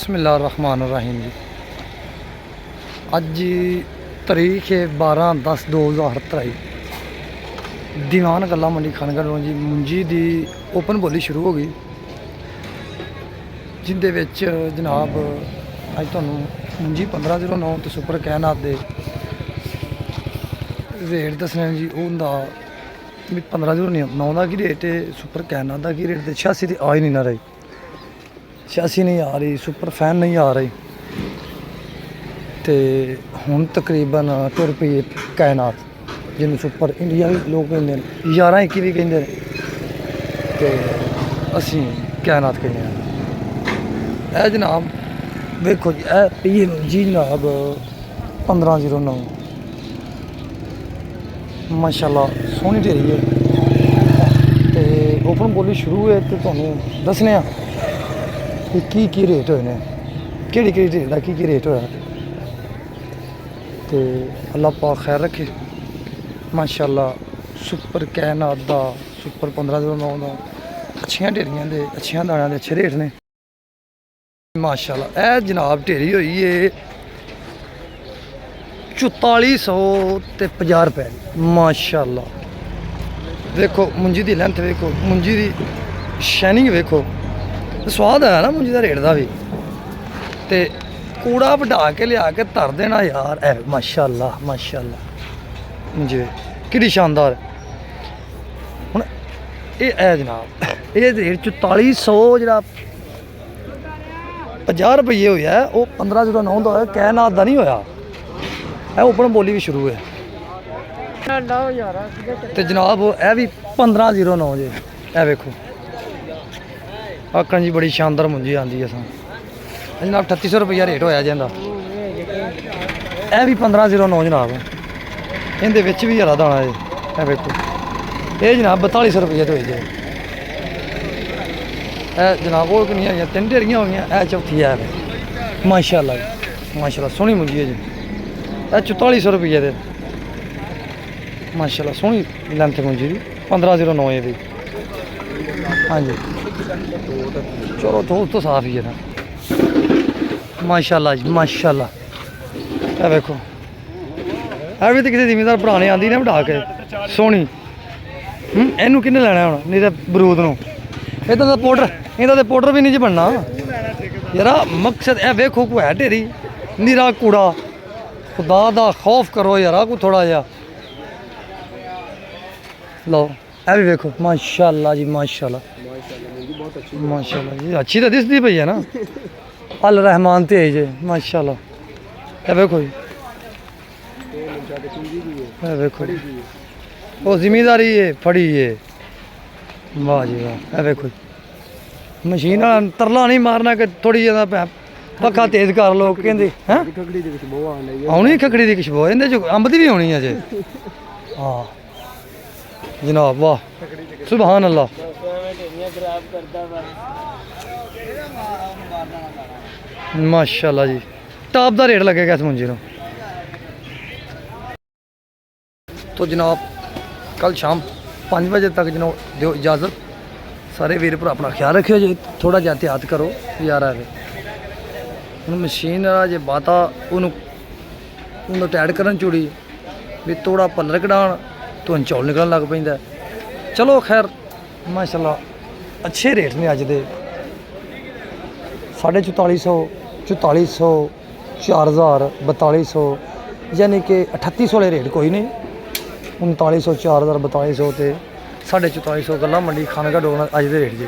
बिस्मिल्लाहिर्रहमानिर्रहीम जी। अज तारीख है 12/10/2023। दीवान गल्ला मंडी खानगढ़ जी मुंजी की ओपन बोली शुरू हो गई, जिंदे विच जनाब अज तुहानूं मुंजी 1509 तो सुपर कैनात दे रेट दसने जी। उनका 1509 का की रेट है, सुपर कैनात का की रेट है। 86 की आ ही नहीं ना रही, 86 नहीं आ रही, सुपर फैन नहीं आ रही। तो हुण तकरीबन 2 रुपये कैनात, जिन्होंने सुपर इंडिया भी लोग कहेंगे, 11-21 भी कहेंगे, तो असी कैनात कहने। यह जनाब देखो जी, यह पी जी जनाब 1509 माशाल्लाह सोहनी ढेरी है। तो ओपन बोली शुरू है तो तुहानूं दसने कि की रेट होए ने, केड़ी रेट का की रेट होया। तो अल्लाह पाक खैर रखे माशाल्लाह। सुपर कैनात दा, सुपर 1509 का अच्छियां ढेरियां दे, अच्छियां दाणियां दे अच्छे रेट ने माशाल्लाह। यह जनाब ढेरी हुई है 4450 रुपए माशाल्लाह। देखो मुंजी की लेंथ वेखो, मुंजी की शाइनिंग वेखो, स्वाद है ना मुंजी का रेट का भी। तो कूड़ा वढा के लिया के धर देना यार, है माशाल्लाह माशाल्लाह। मुंजी कि शानदार। हुण ये जनाब ये रेट 4400 जरा 50 रुपये होया, वो 1509 का होया, कैनात का नहीं होया। ओपन बोली भी शुरू है। तो जनाब यह भी 1509 जी। यह वेखो आखन जी बड़ी शानदार मुंजी आती है। जनाब 3800 रुपया रेट होया जिंदा। यह भी 1509 जनाब, इहदे विच भी हरा दाना है। यह वेखो ये जनाब 4200 रुपये तो होई जाए। जनाब वो कितनी हुई, 3 ढेरियां हो गई, यह चौथी है माशाल्लाह माशाल्लाह। सोहनी मुंजी है जी। यह 4400 रुपये दे माशाल्लाह, सोहनी लेंथ मुंजी की 1509 है भी। हाँ जी चलो तो साफ ही है ना माशाल्लाह जी माशाल्लाह। यह वेखो यह भी तो किसी जिमीदार भरा ने आंदी ना बढ़ा के सोहनी। इनू किन्ने लैना हुण, नहीं तो बरूद नूं। इहदा तो पाउडर, इहदा तो पाउडर भी नहीं जी बनना यार। मकसद यह वेखो कोई है ढेरी नीरा कूड़ा, खुदा दा खौफ करो यार कोई थोड़ा जिहा। लो यह भी वेखो माशाल्लाह जी माशाल्लाह माशाल्लाह जी। अच्छी तो दिसदी पई है ना, अल रहमान ते जे माशाल्लाह। यह वेखो जी, यह वेखो वो जिमीदारी है फड़ी है, वाह जी वाह। यह वेखो मशीन वाला तरला नहीं मारना कि थोड़ी ज्यादा पक्खा तेज कर लो कहते हैं। आनी खखड़ी की खुशबू इहदे च अंब दी भी आनी है जे। हाँ जनाब वाह सुभान अल्लाह। माशाल्लाह जी टॉप का रेट लगेगा इस मुंजी को। तो जनाब कल शाम 5 बजे तक जनाब दो इजाज़त। सारे वीर भरा अपना ख्याल रखियो जी, थोड़ा जिहा एहतियात करो यार। हम मशीन जे बाता उन्होंने टैड करन चूड़ी भी थोड़ा पल्लर कढ़ान तो चौल निकलन लग पैंदा। चलो खैर माशाल्लाह अच्छे रेट ने अज दे 4450 4400 4000 4200 यानी कि 3800 वाले रेट कोई नहीं। 3900 4000 4200 तो 4450 गल्ला मंडी खानगढ़ अज दे रेट जी।